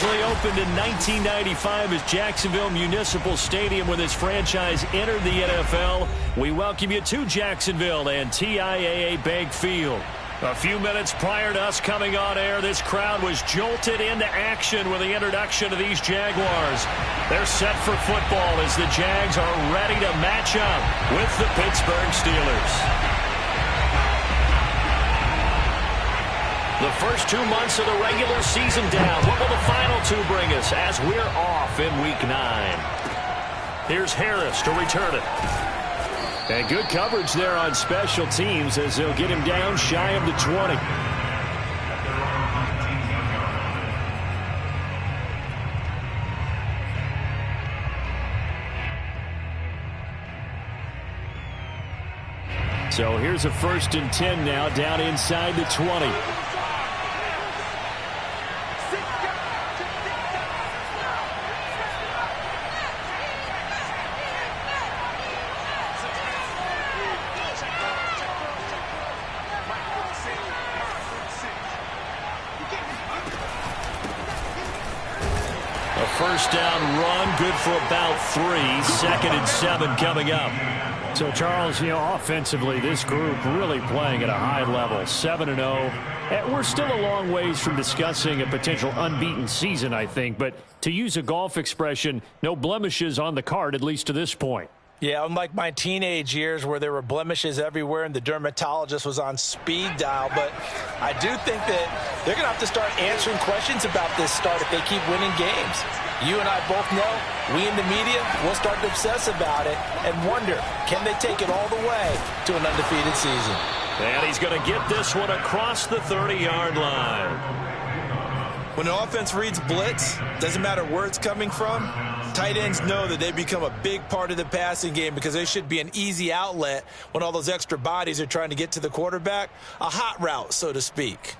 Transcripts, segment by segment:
Officially opened in 1995 as Jacksonville Municipal Stadium when this franchise entered the NFL. We welcome you to Jacksonville and TIAA Bank Field. A few minutes prior to us coming on air, this crowd was jolted into action with the introduction of these Jaguars. They're set for football as the Jags are ready to match up with the Pittsburgh Steelers. The first 2 months of the regular season down. What will the final two bring us as we're off in Week 9? Here's Harris to return it. And good coverage there on special teams as they'll get him down shy of the 20. So here's a 1st and 10 now down inside the 20. First down run, good for about 3. 2nd and 7 coming up. So, Charles, offensively, this group really playing at a high level, 7-0. And we're still a long ways from discussing a potential unbeaten season, I think. But to use a golf expression, no blemishes on the card, at least to this point. Yeah, unlike my teenage years where there were blemishes everywhere and the dermatologist was on speed dial. But I do think that they're going to have to start answering questions about this start if they keep winning games. You and I both know, we in the media will start to obsess about it and wonder, can they take it all the way to an undefeated season? And he's going to get this one across the 30-yard line. When an offense reads blitz, doesn't matter where it's coming from, tight ends know that they become a big part of the passing game because they should be an easy outlet when all those extra bodies are trying to get to the quarterback. A hot route, so to speak.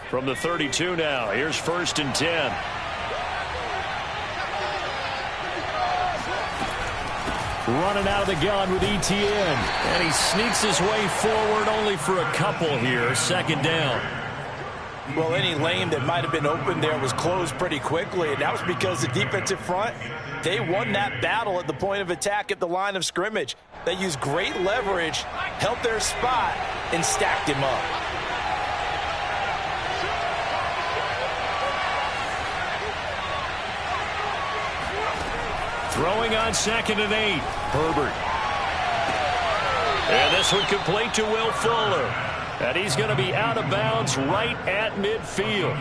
From the 32 now, here's 1st and 10. Running out of the gun with Etienne. And he sneaks his way forward only for a couple here. 2nd down. Well, any lane that might have been open there was closed pretty quickly, and that was because the defensive front, they won that battle at the point of attack at the line of scrimmage. They used great leverage, held their spot, and stacked him up. Throwing on 2nd and 8. Herbert. And this one complete to Will Fuller. And he's going to be out of bounds right at midfield.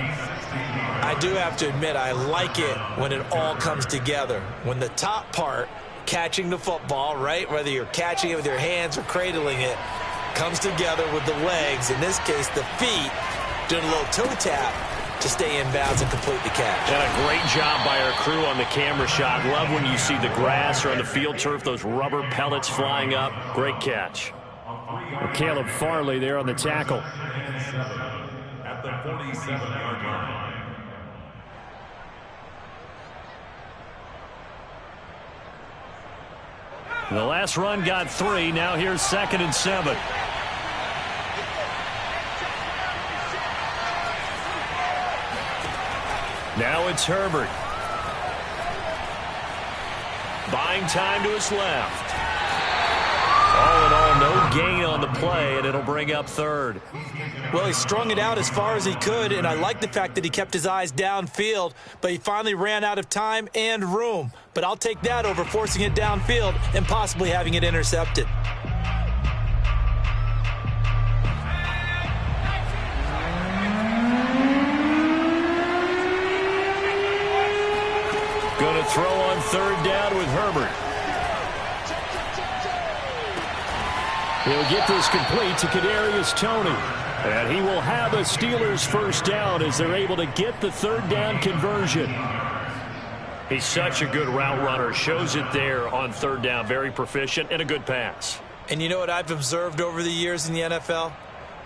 I do have to admit, I like it when it all comes together. When the top part, catching the football, right, whether you're catching it with your hands or cradling it, comes together with the legs, in this case the feet, doing a little toe tap to stay in bounds and complete the catch. And a great job by our crew on the camera shot. Love when you see the grass or on the field turf, those rubber pellets flying up. Great catch. Well, Caleb Farley there on the tackle. At the 47-yard line. The last run got 3. Now here's 2nd and 7. Now it's Herbert. Buying time to his left. All in all, no gain on the play, and it'll bring up 3rd. Well, he strung it out as far as he could, and I like the fact that he kept his eyes downfield, but he finally ran out of time and room. But I'll take that over forcing it downfield and possibly having it intercepted. Going to throw on 3rd down with Herbert. He'll get this complete to Kadarius Toney. And he will have a Steelers 1st down as they're able to get the 3rd down conversion. He's such a good route runner. Shows it there on 3rd down. Very proficient and a good pass. And you know what I've observed over the years in the NFL?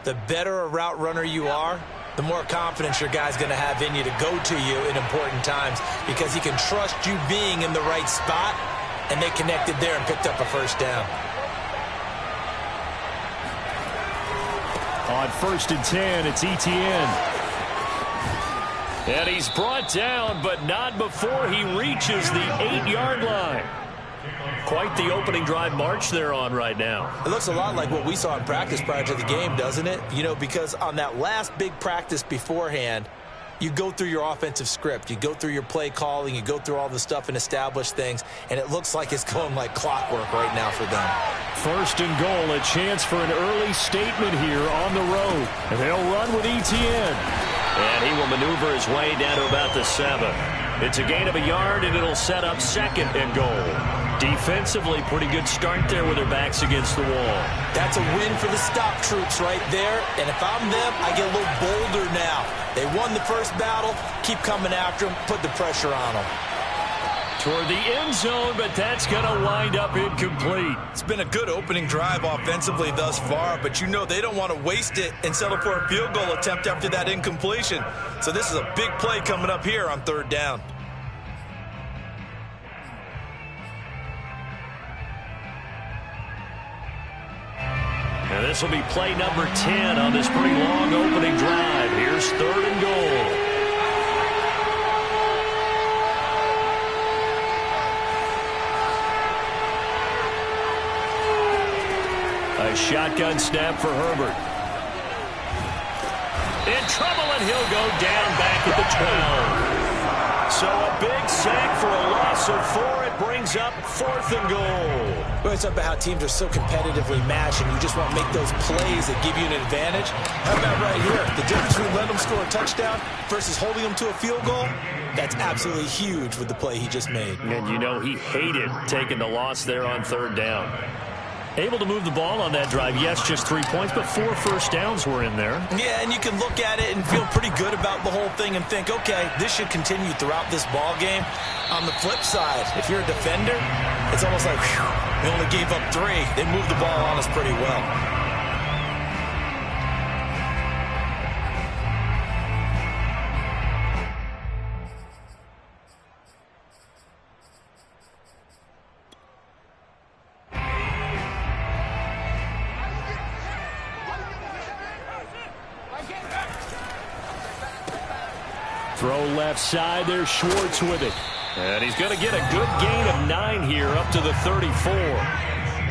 The better a route runner you are, the more confidence your guy's going to have in you to go to you in important times because he can trust you being in the right spot, and they connected there and picked up a 1st down. On 1st and 10, it's Etienne. And he's brought down, but not before he reaches the 8-yard line. Quite the opening drive march they're on right now. It looks a lot like what we saw in practice prior to the game, doesn't it? You know, because on that last big practice beforehand, you go through your offensive script. You go through your play calling. You go through all the stuff and establish things. And it looks like it's going like clockwork right now for them. 1st and goal, a chance for an early statement here on the road. And they'll run with Etienne. And he will maneuver his way down to about the 7. It's a gain of a yard, and it'll set up 2nd and goal. Defensively, pretty good start there with their backs against the wall. That's a win for the stop troops right there. And if I'm them, I get a little bolder now. They won the first battle. Keep coming after them. Put the pressure on them. Toward the end zone, but that's going to wind up incomplete. It's been a good opening drive offensively thus far, but you know they don't want to waste it and settle for a field goal attempt after that incompletion. So this is a big play coming up here on 3rd down. And this will be play number 10 on this pretty long opening drive. Here's 3rd and goal. A shotgun snap for Herbert. In trouble, and he'll go down back at the 12. So a big sack for a loss of 4. It brings up 4th and goal. Well, it's about how teams are so competitively matched, and you just want to make those plays that give you an advantage. How about right here? The difference between letting them score a touchdown versus holding them to a field goal, that's absolutely huge with the play he just made. And you know he hated taking the loss there on 3rd down. Able to move the ball on that drive. Yes, just 3 points, but 4 first downs were in there. Yeah, and you can look at it and feel pretty good about the whole thing and think, okay, this should continue throughout this ball game. On the flip side, if you're a defender, it's almost like, whew, we only gave up 3. They moved the ball on us pretty well. Throw left side. There's Schwartz with it. And he's going to get a good gain of 9 here up to the 34.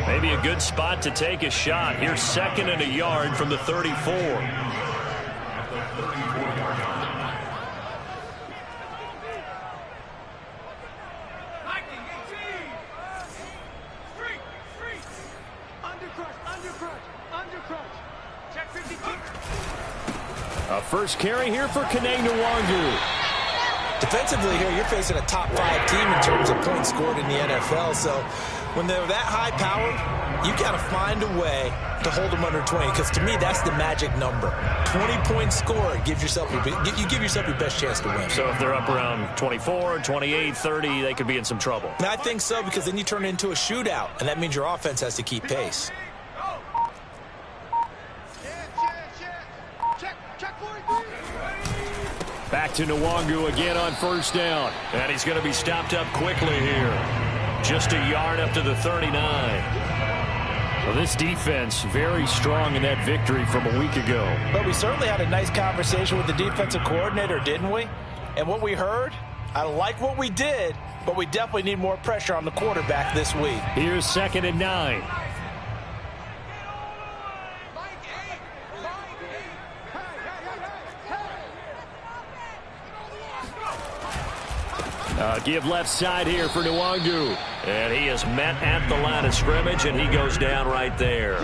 Maybe a good spot to take a shot. Here's 2nd and a yard from the 34. A first carry here for Kene. Defensively here, you're facing a top 5 team in terms of points scored in the NFL. So when they're that high powered, you got to find a way to hold them under 20. Because to me, that's the magic number. 20 points scored gives yourself you give yourself your best chance to win. So if they're up around 24, 28, 30, they could be in some trouble. And I think so, because then you turn it into a shootout, and that means your offense has to keep pace. Back to Nwangu again on 1st down. And he's going to be stopped up quickly here. Just a yard up to the 39. Well, this defense very strong in that victory from a week ago. But we certainly had a nice conversation with the defensive coordinator, didn't we? And what we heard, I like what we did, but we definitely need more pressure on the quarterback this week. Here's 2nd and 9. Give left side here for Nwangu. And he is met at the line of scrimmage, and he goes down right there.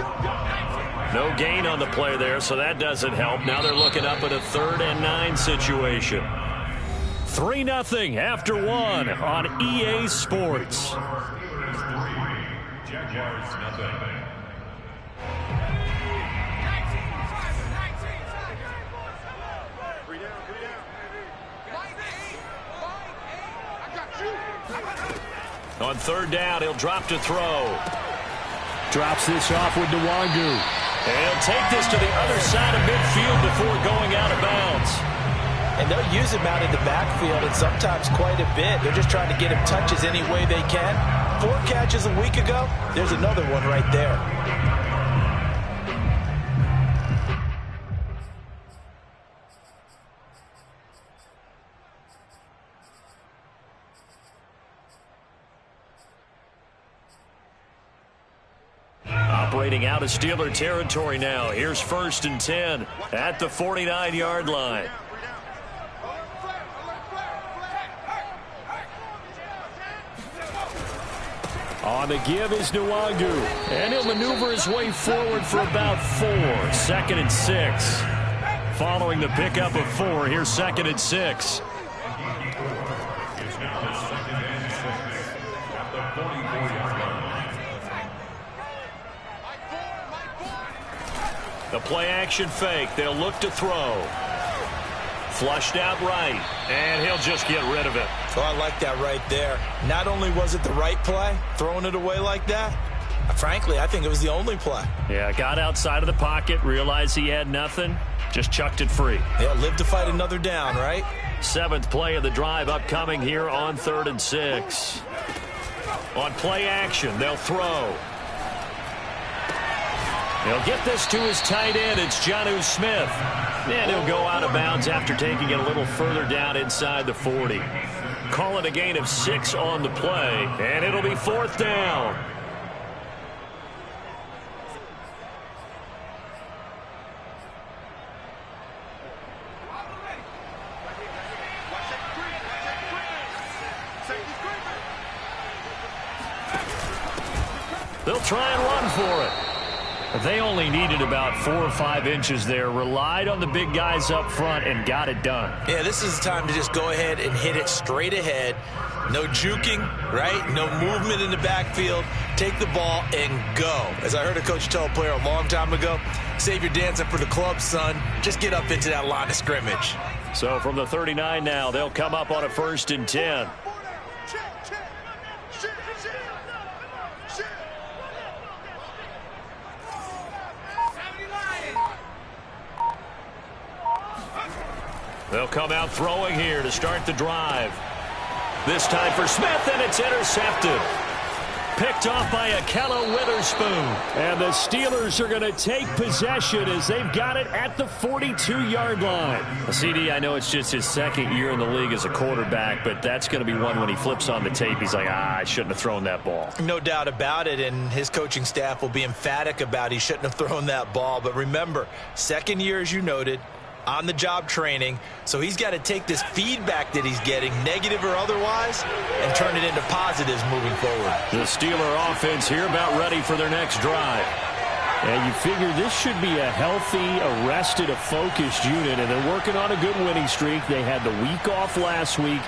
No gain on the play there, so that doesn't help. Now they're looking up at a 3rd and 9 situation. 3-0 after 1 on EA Sports. Jaguars nothing. On 3rd down, he'll drop to throw. Drops this off with Nwangu. And he'll take this to the other side of midfield before going out of bounds. And they'll use him out in the backfield, and sometimes quite a bit. They're just trying to get him touches any way they can. 4 catches a week ago. There's another one right there. operating out of Steeler territory now. Here's 1st and 10 at the 49-yard line. On the give is Nwangu, and he'll maneuver his way forward for about 4. 2nd and 6. Following the pickup of 4, here's 2nd and 6. The play action fake. They'll look to throw. Flushed out right, and he'll just get rid of it. So I like that right there. Not only was it the right play, throwing it away like that, frankly, I think it was the only play. Yeah, got outside of the pocket, realized he had nothing, just chucked it free. Yeah, live to fight another down, right? 7th play of the drive upcoming here on 3rd and 6. On play action, they'll throw. He'll get this to his tight end. It's Jonnu Smith. And he'll go out of bounds after taking it a little further down inside the 40. Call it a gain of 6 on the play, and it'll be 4th down. They'll try and run for it. They only needed about 4 or 5 inches there, relied on the big guys up front, and got it done. Yeah, this is the time to just go ahead and hit it straight ahead. No juking, right? No movement in the backfield. Take the ball and go. As I heard a coach tell a player a long time ago, save your dancing for the club, son. Just get up into that line of scrimmage. So from the 39 now, they'll come up on a 1st and 10. They'll come out throwing here to start the drive. This time for Smith, and it's intercepted. Picked off by Akello Witherspoon. And the Steelers are going to take possession as they've got it at the 42-yard line. CD, I know it's just his 2nd year in the league as a quarterback, but that's going to be one when he flips on the tape. He's like, I shouldn't have thrown that ball. No doubt about it, and his coaching staff will be emphatic about he shouldn't have thrown that ball. But remember, 2nd year, as you noted, on-the-job training, so he's got to take this feedback that he's getting, negative or otherwise, and turn it into positives moving forward. The Steeler offense here about ready for their next drive. And you figure this should be a healthy, arrested, a focused unit, and they're working on a good winning streak. They had the week off last week.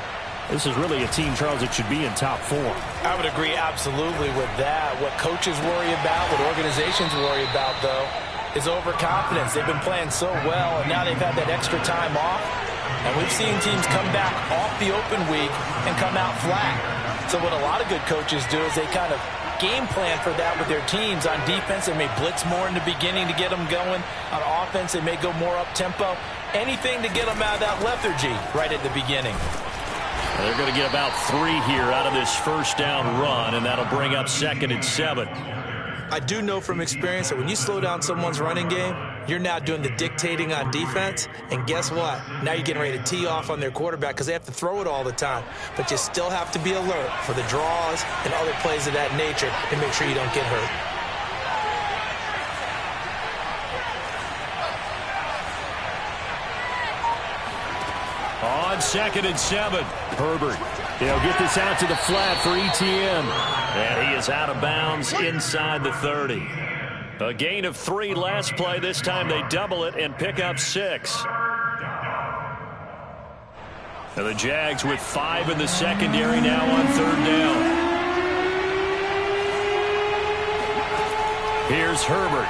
This is really a team, Charles, that should be in top 4. I would agree absolutely with that. What coaches worry about, what organizations worry about, though, is overconfidence. They've been playing so well, and now they've had that extra time off. And we've seen teams come back off the open week and come out flat. So what a lot of good coaches do is they kind of game plan for that with their teams. On defense, they may blitz more in the beginning to get them going. On offense, they may go more up-tempo. Anything to get them out of that lethargy right at the beginning. They're going to get about 3 here out of this 1st down run, and that'll bring up 2nd and 7. I do know from experience that when you slow down someone's running game, you're now doing the dictating on defense. And guess what? Now you're getting ready to tee off on their quarterback because they have to throw it all the time. But you still have to be alert for the draws and other plays of that nature and make sure you don't get hurt. On 2nd and 7, Herbert. He'll get this out to the flat for ETN. And he is out of bounds inside the 30. A gain of 3 last play. This time they double it and pick up 6. And the Jags with 5 in the secondary now on 3rd down. Here's Herbert.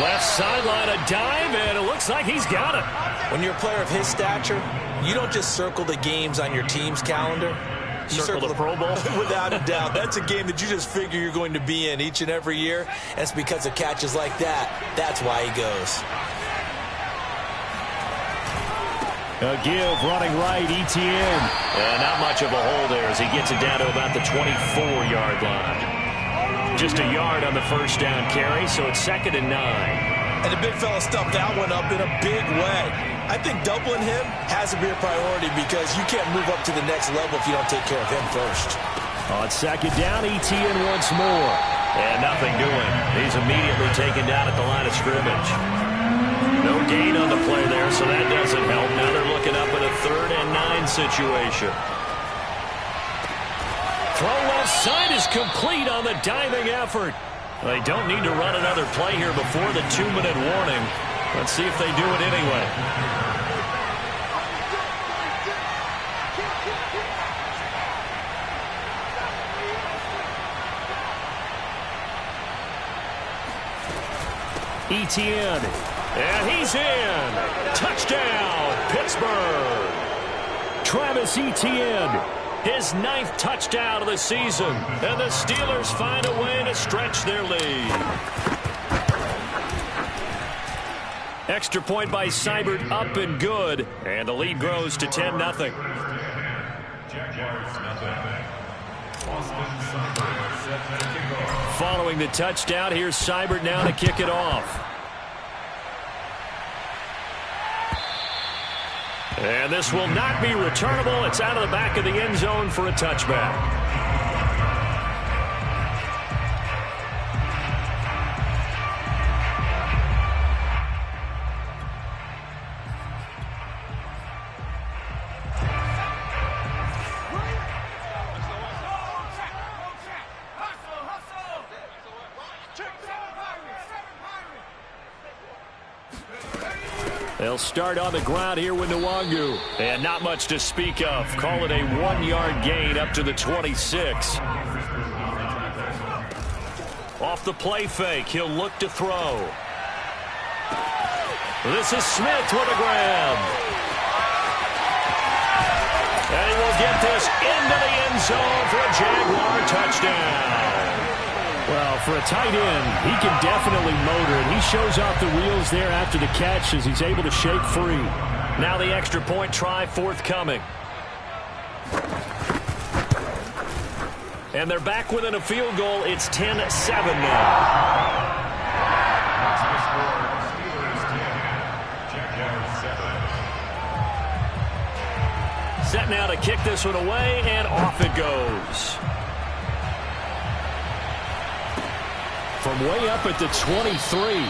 Left sideline, a dive, and it looks like he's got it. When you're a player of his stature, you don't just circle the games on your team's calendar. You circle the Pro Bowl? Without a doubt. That's a game that you just figure you're going to be in each and every year. That's because of catches like that. That's why he goes. A give, running right, ETN. Not much of a hole there as he gets it down to about the 24-yard line. Just a yard on the 1st down carry, so it's 2nd and 9. And the big fella stuffed that one up in a big way. I think doubling him has to be a priority because you can't move up to the next level if you don't take care of him first. On second down, ETN once more. And nothing doing. He's immediately taken down at the line of scrimmage. No gain on the play there, so that doesn't help. Now they're looking up at a 3rd and 9 situation. Throw left side is complete on the diving effort. They don't need to run another play here before the 2-minute warning. Let's see if they do it anyway. ETN. And he's in. Touchdown, Pittsburgh. Travis Etienne, his 9th touchdown of the season. And the Steelers find a way to stretch their lead. Extra point by Seibert, up and good. And the lead grows to 10-0. Following the touchdown, here's Seibert now to kick it off. And this will not be returnable. It's out of the back of the end zone for a touchback. They'll start on the ground here with Nwangu. And not much to speak of. Call it a 1-yard gain up to the 26. Off the play fake, he'll look to throw. This is Smith with a grab. And he will get this into the end zone for a Jaguar touchdown. Well, for a tight end, he can definitely motor it. He shows off the wheels there after the catch as he's able to shake free. Now the extra point try forthcoming. And they're back within a field goal. It's 10-7 now. Set now to kick this one away, and off it goes. From way up at the 23.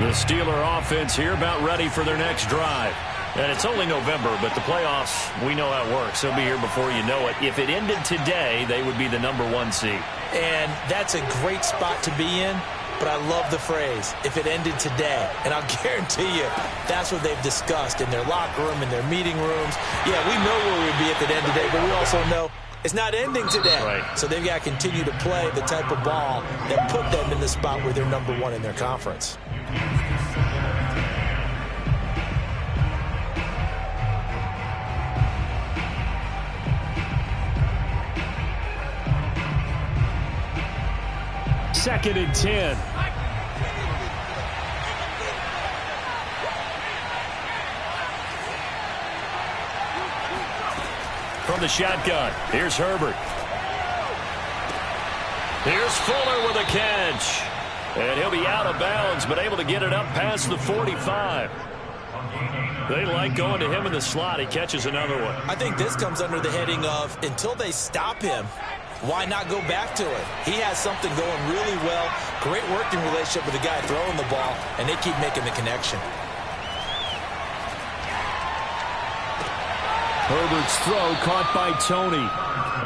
The Steeler offense here about ready for their next drive. And it's only November, but the playoffs, we know how it works. They'll be here before you know it. If it ended today, they would be the #1 seed. And that's a great spot to be in, but I love the phrase, if it ended today. And I'll guarantee you, that's what they've discussed in their locker room, in their meeting rooms. Yeah, we know where we'd be if it ended today, but we also know it's not ending today. Right. So they've got to continue to play the type of ball that put them in the spot where they're #1 in their conference. Second and 10. From the shotgun, here's Herbert. Here's Fuller with a catch. And he'll be out of bounds, but able to get it up past the 45. They like going to him in the slot. He catches another one. I think this comes under the heading of, until they stop him, why not go back to it? He has something going really well. Great working relationship with the guy throwing the ball, and they keep making the connection. Herbert's throw caught by Tony.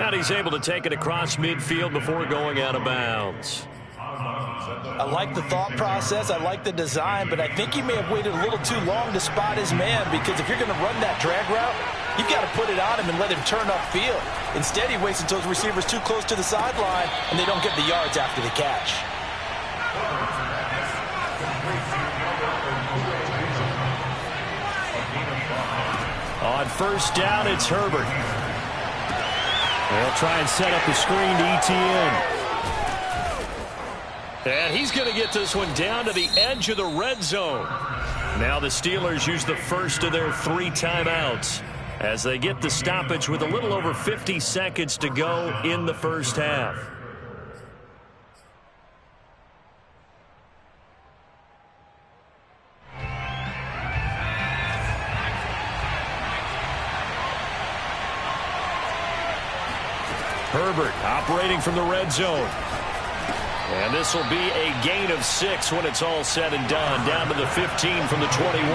And he's able to take it across midfield before going out of bounds. I like the thought process. I like the design, but I think he may have waited a little too long to spot his man, because if you're going to run that drag route, you've got to put it on him and let him turn upfield. Instead, he waits until his receiver's too close to the sideline, and they don't get the yards after the catch. On first down, it's Herbert. They'll try and set up the screen to ETN. And he's going to get this one down to the edge of the red zone. Now the Steelers use the first of their 3 timeouts as they get the stoppage with a little over 50 seconds to go in the first half. Herbert operating from the red zone. And this will be a gain of 6 when it's all said and done. Down to the 15 from the 21.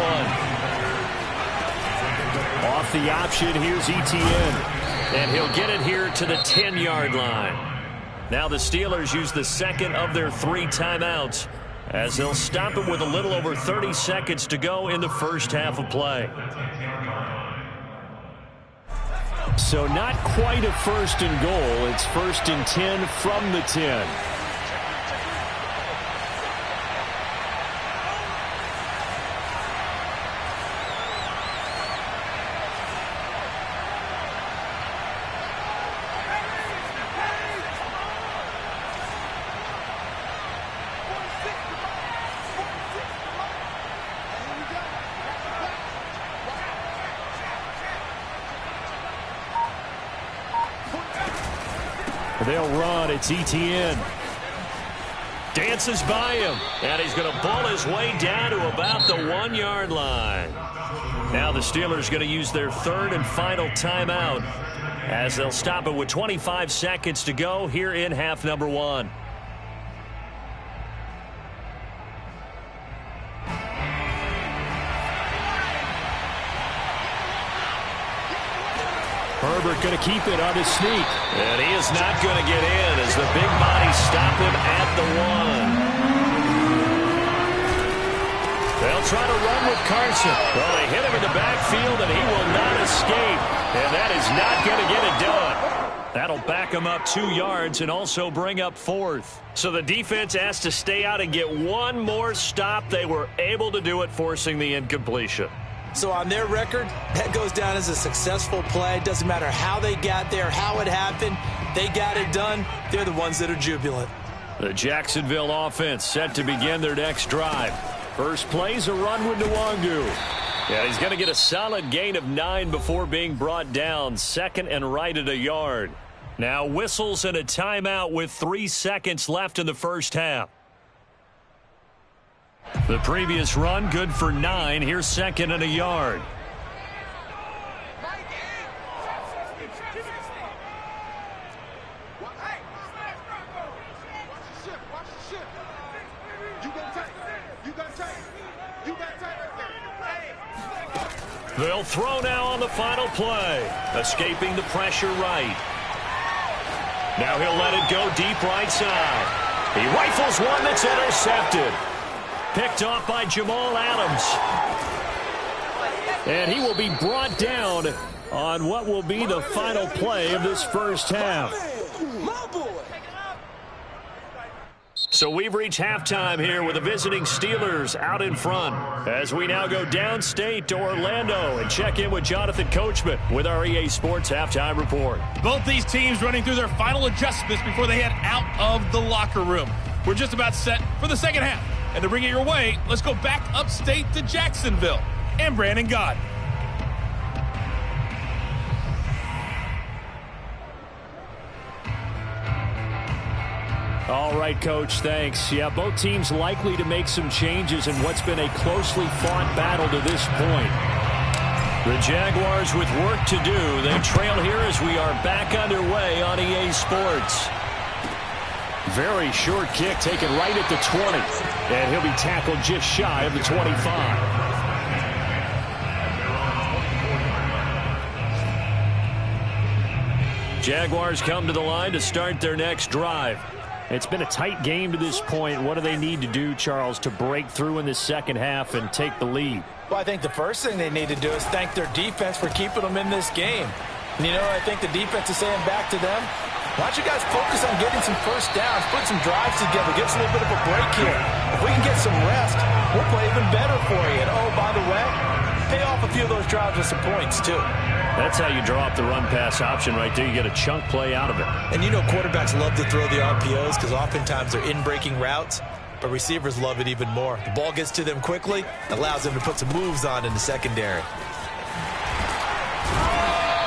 Off the option, here's Etienne. And he'll get it here to the 10-yard line. Now the Steelers use the second of their 3 timeouts as they'll stop it with a little over 30 seconds to go in the first half of play. So not quite a first and goal. It's first and 10 from the 10. They'll run. It's Etienne. Dances by him. And he's going to pull his way down to about the 1-yard line. Now the Steelers going to use their 3rd and final timeout as they'll stop it with 25 seconds to go here in half number 1. Herbert going to keep it on his sneak. And he is not going to get in as the big bodies stop him at the 1. They'll try to run with Carson. Well, they hit him in the backfield, and he will not escape. And that is not going to get it done. That'll back him up 2 yards and also bring up 4th. So the defense has to stay out and get one more stop. They were able to do it, forcing the incompletion. So on their record, that goes down as a successful play. Doesn't matter how they got there, how it happened. They got it done. They're the ones that are jubilant. The Jacksonville offense set to begin their next drive. First play's a run with Nwangu. Yeah, he's going to get a solid gain of 9 before being brought down. 2nd and right at 1 yard. Now whistles and a timeout with 3 seconds left in the first half. The previous run good for 9. Here's 2nd and 1 yard. They'll throw now on the final play. Escaping the pressure right. Now he'll let it go deep right side. He rifles one that's intercepted. Picked off by Jamal Adams. And he will be brought down on what will be the final play of this first half. So we've reached halftime here with the visiting Steelers out in front as we now go downstate to Orlando and check in with Jonathan Coachman with our EA Sports Halftime Report. Both these teams running through their final adjustments before they head out of the locker room. We're just about set for the second half. And to bring it your way, let's go back upstate to Jacksonville and Brandon Gott. All right, Coach, thanks. Yeah, both teams likely to make some changes in what's been a closely fought battle to this point. The Jaguars with work to do. They trail here as we are back underway on EA Sports. Very short kick taken right at the 20. And he'll be tackled just shy of the 25. Jaguars come to the line to start their next drive. It's been a tight game to this point. What do they need to do, Charles, to break through in the second half and take the lead? Well, I think the first thing they need to do is thank their defense for keeping them in this game. And, you know, I think the defense is saying back to them, why don't you guys focus on getting some first downs, put some drives together, give us a little bit of a break here. If we can get some rest, we'll play even better for you. And, oh, by the way, pay off a few of those drives with some points, too. That's how you draw up the run-pass option right there. You get a chunk play out of it. And you know quarterbacks love to throw the RPOs because oftentimes they're in-breaking routes, but receivers love it even more. The ball gets to them quickly, allows them to put some moves on in the secondary.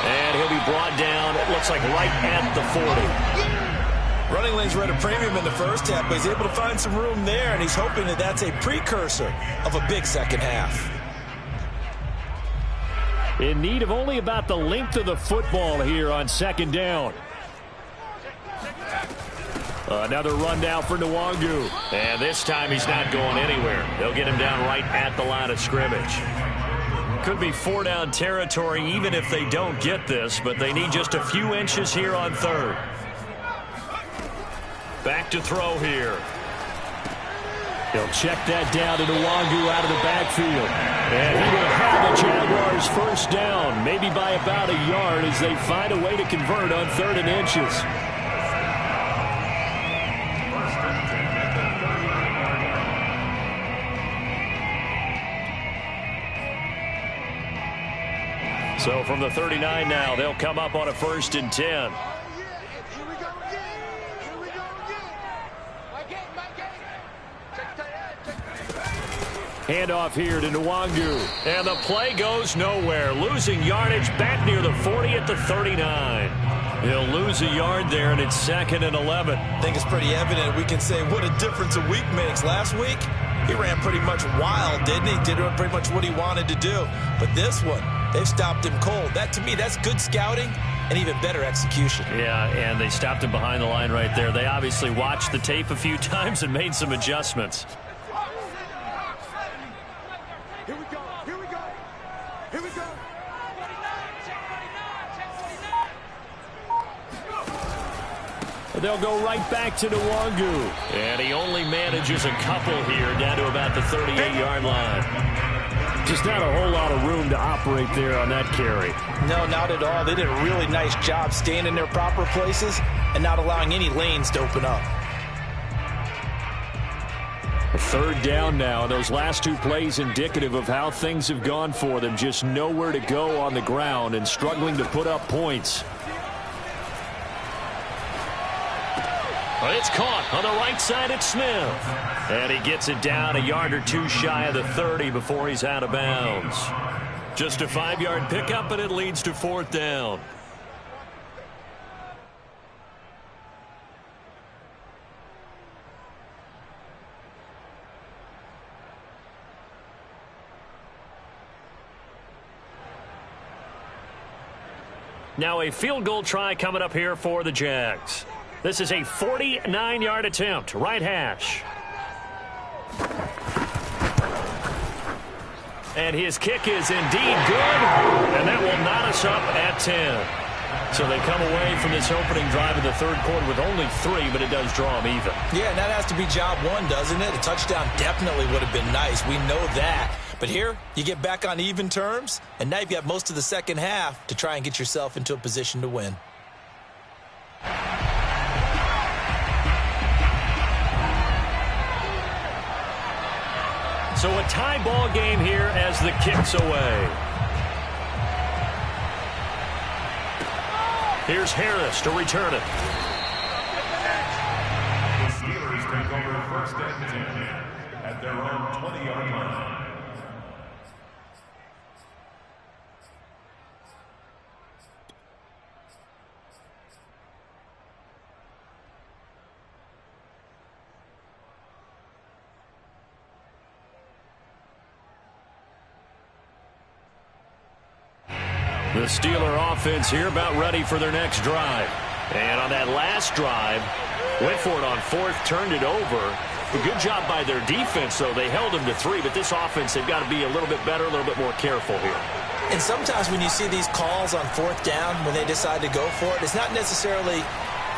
And he'll be brought down, it looks like right at the 40. Running lanes were at a premium in the first half, but he's able to find some room there, and he's hoping that that's a precursor of a big second half. In need of only about the length of the football here on second down. Another run down for Nwangu. And this time he's not going anywhere. They'll get him down right at the line of scrimmage. Could be 4-down territory even if they don't get this, but they need just a few inches here on third. Back to throw here. He'll check that down to Nwangu out of the backfield. And he will have the Jaguars first down, maybe by about a yard as they find a way to convert on 3rd and inches. So from the 39 now, they'll come up on a 1st and 10. Handoff here to Nwangu. And the play goes nowhere. Losing yardage back near the 40 at the 39. He'll lose a yard there, and it's 2nd and 11. I think it's pretty evident. We can say what a difference a week makes. Last week, he ran pretty much wild, didn't he? Did pretty much what he wanted to do. But this one, they've stopped him cold. That, to me, that's good scouting and even better execution. Yeah, and they stopped him behind the line right there. They obviously watched the tape a few times and made some adjustments. Here we go. Here we go. Here we go. They'll go right back to Nwangu. And he only manages a couple here down to about the 38-yard line. Just not a whole lot of room to operate there on that carry. No, not at all. They did a really nice job staying in their proper places and not allowing any lanes to open up. 3rd down now. Those last 2 plays indicative of how things have gone for them. Just nowhere to go on the ground and struggling to put up points. But it's caught on the right side at Smith. And he gets it down a yard or 2 shy of the 30 before he's out of bounds. Just a 5-yard pickup, and it leads to 4th down. Now a field goal try coming up here for the Jags. This is a 49-yard attempt, right hash. And his kick is indeed good, and that will knot us up at 10. So they come away from this opening drive in the 3rd quarter with only 3, but it does draw them even. Yeah, and that has to be job 1, doesn't it? A touchdown definitely would have been nice. We know that. But here, you get back on even terms, and now you've got most of the second half to try and get yourself into a position to win. So a tie ball game here as the kick's away. Here's Harris to return it. The Steelers take over 1st and 10 at their own 20-yard line. The Steeler offense here about ready for their next drive. And on that last drive, went for it on 4th, turned it over. A good job by their defense, though. They held them to 3, but this offense, they've got to be a little bit better, a little bit more careful here. And sometimes when you see these calls on 4th down, when they decide to go for it, it's not necessarily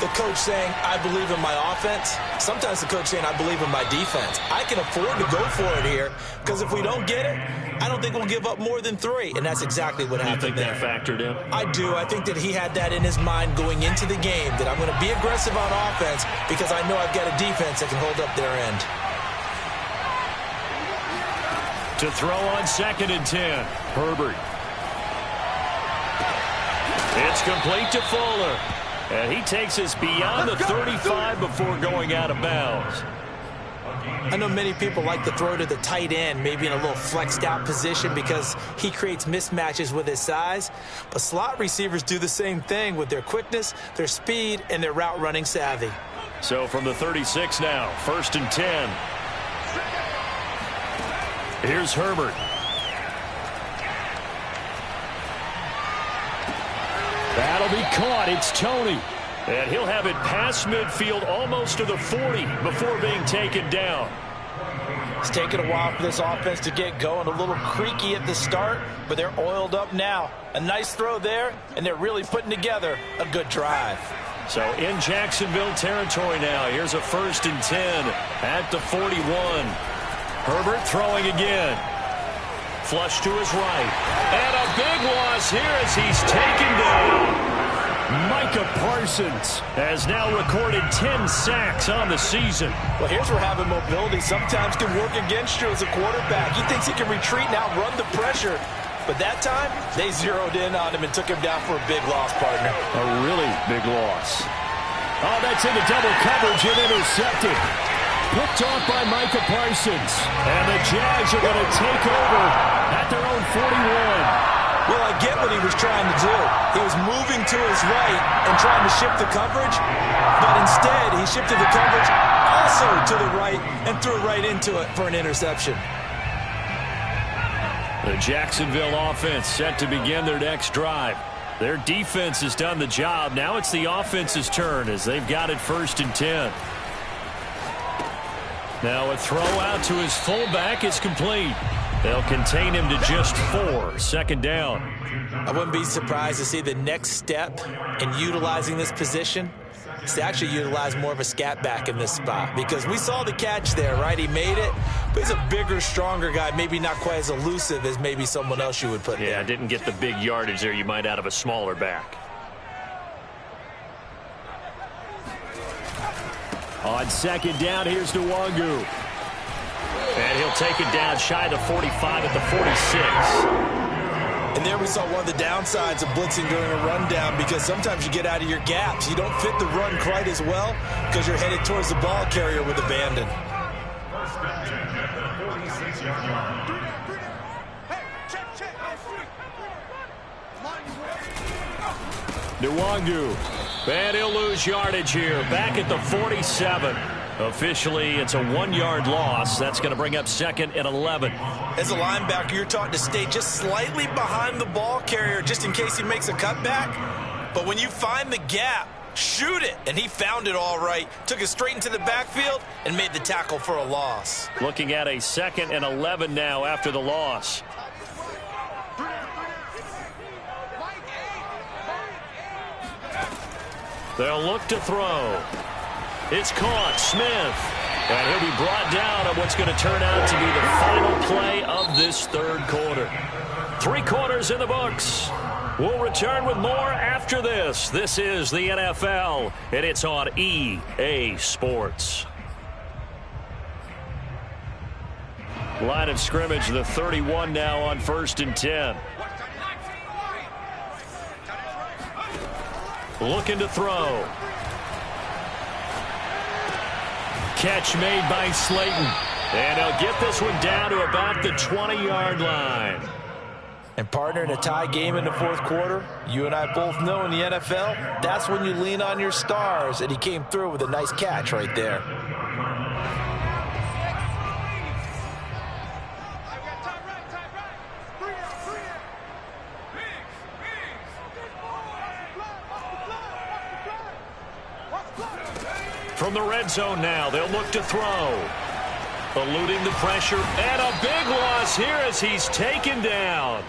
the coach saying, I believe in my offense. Sometimes the coach saying, I believe in my defense. I can afford to go for it here because if we don't get it, I don't think we'll give up more than 3. And that's exactly what happened. You think that factored in? I do. I think that he had that in his mind going into the game, that I'm going to be aggressive on offense because I know I've got a defense that can hold up their end. To throw on 2nd and 10. Herbert. It's complete to Fuller. And he takes us beyond the 35 before going out of bounds. I know many people like to throw to the tight end, maybe in a little flexed out position because he creates mismatches with his size. But slot receivers do the same thing with their quickness, their speed, and their route running savvy. So from the 36 now, 1st and 10. Here's Herbert. That'll be caught. It's Tony. And he'll have it past midfield almost to the 40 before being taken down. It's taken a while for this offense to get going. A little creaky at the start, but they're oiled up now. A nice throw there, and they're really putting together a good drive. So in Jacksonville territory now. Here's a 1st and 10 at the 41. Herbert throwing again. Flush to his right. And a big loss here as he's taken down. Micah Parsons has now recorded 10 sacks on the season. Well, here's where having mobility sometimes can work against you as a quarterback. He thinks he can retreat and outrun the pressure. But that time, they zeroed in on him and took him down for a big loss, partner. A really big loss. Oh, that's into double coverage and intercepted. Picked off by Micah Parsons. And the Jags are going to take over at their own 41. Well, I get what he was trying to do. He was moving to his right and trying to shift the coverage, but instead he shifted the coverage also to the right and threw right into it for an interception. The Jacksonville offense set to begin their next drive. Their defense has done the job. Now it's the offense's turn as they've got it 1st and 10. Now a throw out to his fullback is complete. They'll contain him to just 4. 2nd down. I wouldn't be surprised to see the next step in utilizing this position is to actually utilize more of a scat back in this spot, because we saw the catch there, right? He made it, but he's a bigger, stronger guy, maybe not quite as elusive as maybe someone else you would put there. Yeah, didn't get the big yardage there you might out of a smaller back. On 2nd down, here's Nwangu. And he'll take it down shy of the 45 at the 46. And there we saw one of the downsides of blitzing during a rundown, because sometimes you get out of your gaps. You don't fit the run quite as well because you're headed towards the ball carrier with abandon. Nwangu. And he'll lose yardage here. Back at the 47. Officially, it's a 1-yard loss. That's going to bring up 2nd and 11. As a linebacker, you're taught to stay just slightly behind the ball carrier just in case he makes a cutback. But when you find the gap, shoot it. And he found it all right. Took it straight into the backfield and made the tackle for a loss. Looking at a 2nd and 11 now after the loss. They'll look to throw. It's caught. Smith. And he'll be brought down on what's going to turn out to be the final play of this 3rd quarter. 3 quarters in the books. We'll return with more after this. This is the NFL, and it's on EA Sports. Line of scrimmage, the 31 now on 1st and 10. Looking to throw. Catch made by Slayton. And he'll get this one down to about the 20-yard line. And partner, in a tie game in the 4th quarter, you and I both know in the NFL, that's when you lean on your stars. And he came through with a nice catch right there. From the red zone now, they'll look to throw. Eluding the pressure, and a big loss here as he's taken down.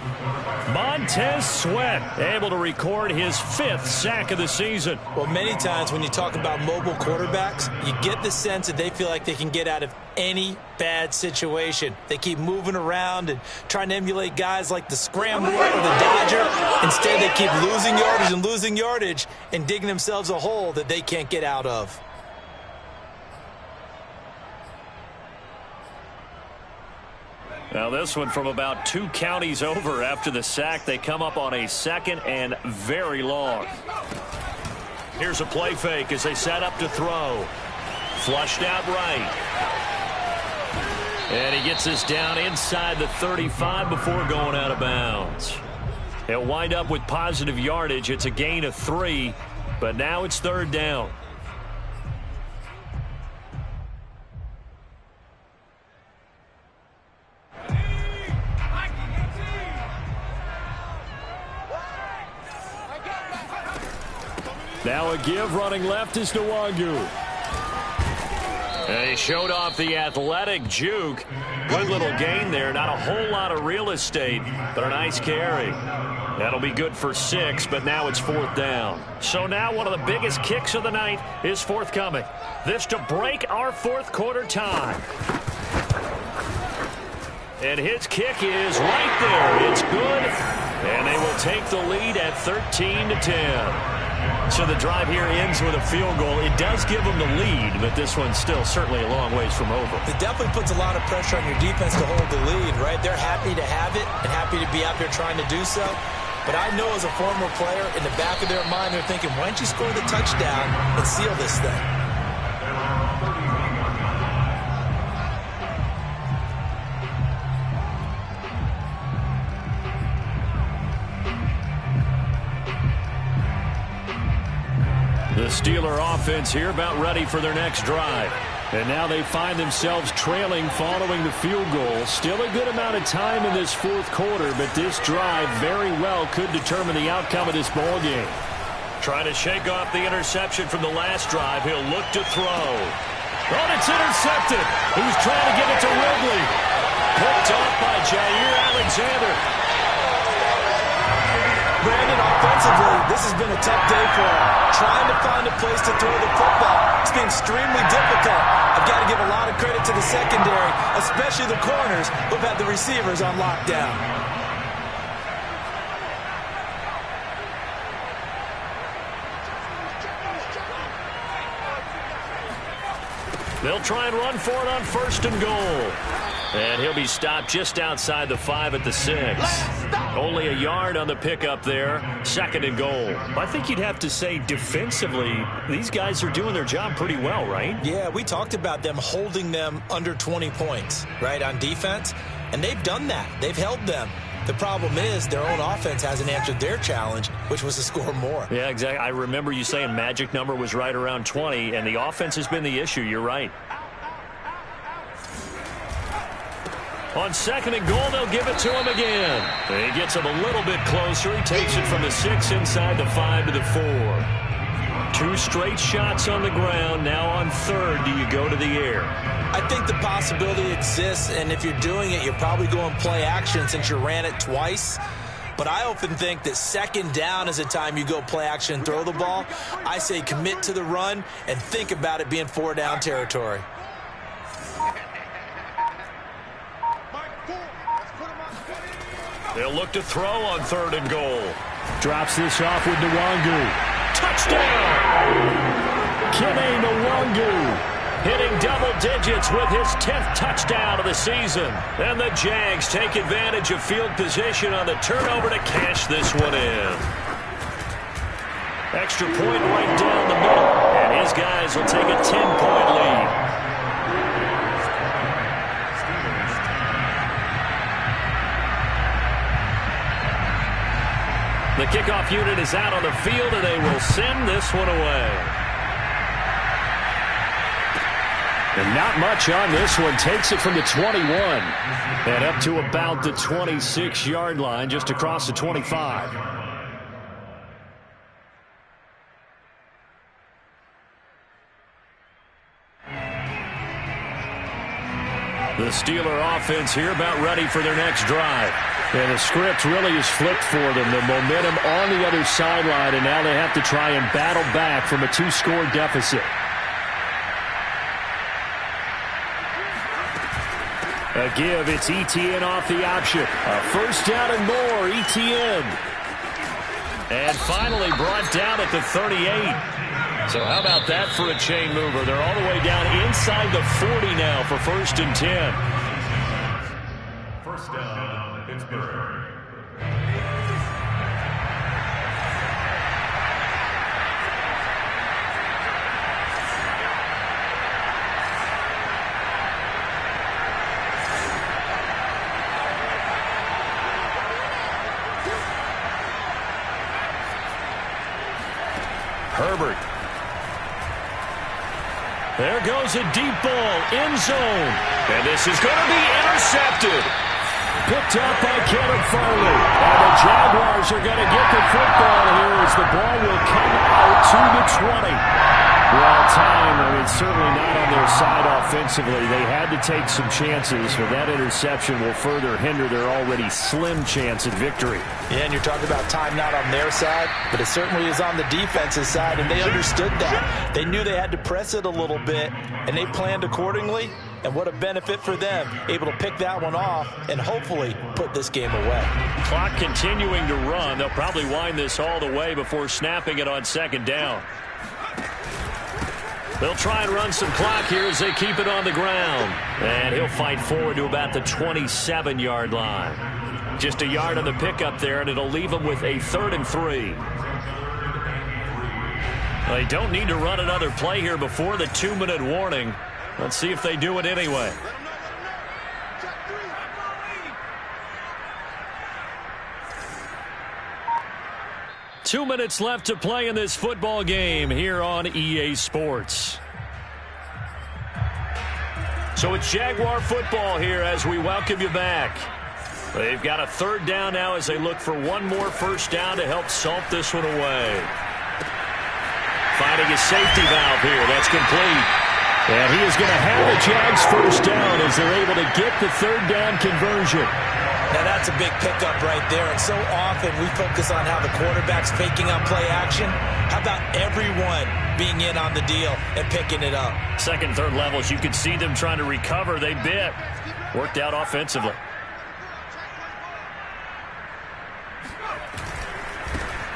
Montez Sweat able to record his 5th sack of the season. Well, many times when you talk about mobile quarterbacks, you get the sense that they feel like they can get out of any bad situation. They keep moving around and trying to emulate guys like the Scrambler or the Dodger. Instead, they keep losing yardage and digging themselves a hole that they can't get out of. Now this one from about 2 counties over after the sack. They come up on a 2nd and very long. Here's a play fake as they set up to throw. Flushed out right. And he gets this down inside the 35 before going out of bounds. He'll wind up with positive yardage. It's a gain of 3, but now it's 3rd down. Now a give running left is Nwangu. And he showed off the athletic juke. Good little gain there. Not a whole lot of real estate, but a nice carry. That'll be good for 6, but now it's 4th down. So now one of the biggest kicks of the night is forthcoming. This to break our 4th quarter tie. And his kick is right there. It's good. And they will take the lead at 13-10. So the drive here ends with a field goal. It does give them the lead, but this one's still certainly a long ways from over. It definitely puts a lot of pressure on your defense to hold the lead, right? They're happy to have it and happy to be out there trying to do so. But I know as a former player, in the back of their mind, they're thinking, why don't you score the touchdown and seal this thing? The Steeler offense here about ready for their next drive. And now they find themselves trailing following the field goal. Still a good amount of time in this 4th quarter, but this drive very well could determine the outcome of this ball game. Trying to shake off the interception from the last drive. He'll look to throw. Oh, it's intercepted. He was trying to get it to Ridley. Picked off by Jair Alexander. Brandon, offensively, this has been a tough day for him. Trying to find a place to throw the football. It's been extremely difficult. I've got to give a lot of credit to the secondary, especially the corners who've had the receivers on lockdown. They'll try and run for it on 1st and goal. And he'll be stopped just outside the 5 at the 6. Only a yard on the pickup there. 2nd and goal. I think you'd have to say defensively, these guys are doing their job pretty well, right? Yeah, we talked about them holding them under 20 points, right, on defense. And they've done that. They've held them. The problem is their own offense hasn't answered their challenge, which was to score more. Yeah, exactly. I remember you saying magic number was right around 20, and the offense has been the issue. You're right. On 2nd and goal, they'll give it to him again. He gets him a little bit closer. He takes it from the 6 inside the 5 to the 4. 2 straight shots on the ground. Now on 3rd, do you go to the air? I think the possibility exists, and if you're doing it, you're probably going play action since you ran it twice. But I often think that 2nd down is the time you go play action and throw the ball. I say commit to the run and think about it being 4 down territory. They'll look to throw on 3rd and goal. Drops this off with Nwangu. Touchdown! Kene Nwangu hitting double digits with his 10th touchdown of the season. And the Jags take advantage of field position on the turnover to cash this one in. Extra point right down the middle. And his guys will take a 10-point lead. The kickoff unit is out on the field, and they will send this one away. And not much on this one. Takes it from the 21 and up to about the 26-yard line, just across the 25. The Steeler offense here about ready for their next drive. And the script really is flipped for them. The momentum on the other sideline, and now they have to try and battle back from a 2-score deficit. A give, it's ETN off the option. A 1st down and more, ETN. And finally brought down at the 38. So how about that for a chain mover? They're all the way down inside the 40 now for 1st and 10. First down, Pittsburgh. Herbert. There goes a deep ball, end zone. And this is going to be intercepted. Picked up by Kenneth Farley. And the Jaguars are going to get the football here as the ball will come out to the 20. Well, time, certainly not on their side offensively. They had to take some chances, but that interception will further hinder their already slim chance at victory. Yeah, and you're talking about time not on their side, but it certainly is on the defense's side, and they understood that. They knew they had to press it a little bit, and they planned accordingly, and what a benefit for them, able to pick that one off and hopefully put this game away. Clock continuing to run. They'll probably wind this all the way before snapping it on second down. They'll try and run some clock here as they keep it on the ground. And he'll fight forward to about the 27-yard line. Just a yard on the pickup there, and it'll leave them with a 3rd and 3. They don't need to run another play here before the 2-minute warning. Let's see if they do it anyway. Two minutes left to play in this football game here on EA Sports. So it's Jaguar football here as we welcome you back. They've got a 3rd down now as they look for one more first down to help salt this one away. Finding a safety valve here. That's complete. And he is going to have the Jags first down as they're able to get the 3rd down conversion. Now that's a big pickup right there, and so often we focus on how the quarterback's faking on play action. How about everyone being in on the deal and picking it up? Second, third levels, you could see them trying to recover. They bit. Worked out offensively.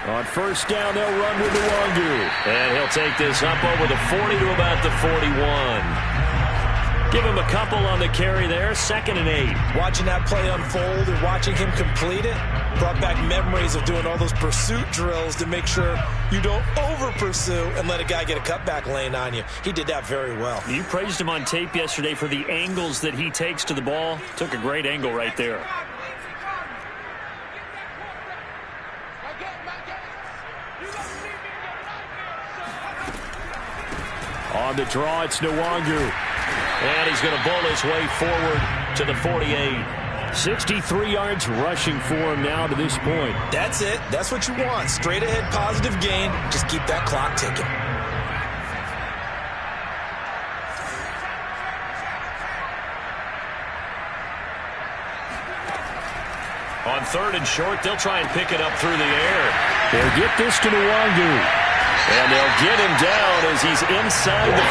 On first down, they'll run with Nwangu. And he'll take this up over the 40 to about the 41. Give him a couple on the carry there, 2nd and 8. Watching that play unfold and watching him complete it brought back memories of doing all those pursuit drills to make sure you don't over-pursue and let a guy get a cutback lane on you. He did that very well. You praised him on tape yesterday for the angles that he takes to the ball. Took a great angle right there. On the draw, it's Nwangu. And he's going to bowl his way forward to the 48. 63 yards rushing for him now to this point. That's it. That's what you want. Straight ahead positive gain. Just keep that clock ticking. On 3rd and short, they'll try and pick it up through the air. They'll get this to Nwangu. And they'll get him down as he's inside the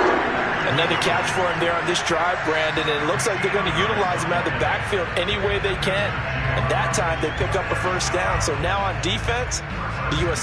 40. Another catch for him there on this drive, Brandon, and it looks like they're going to utilize him out of the backfield any way they can. And that time they pick up a first down. So now on defense, the U.S.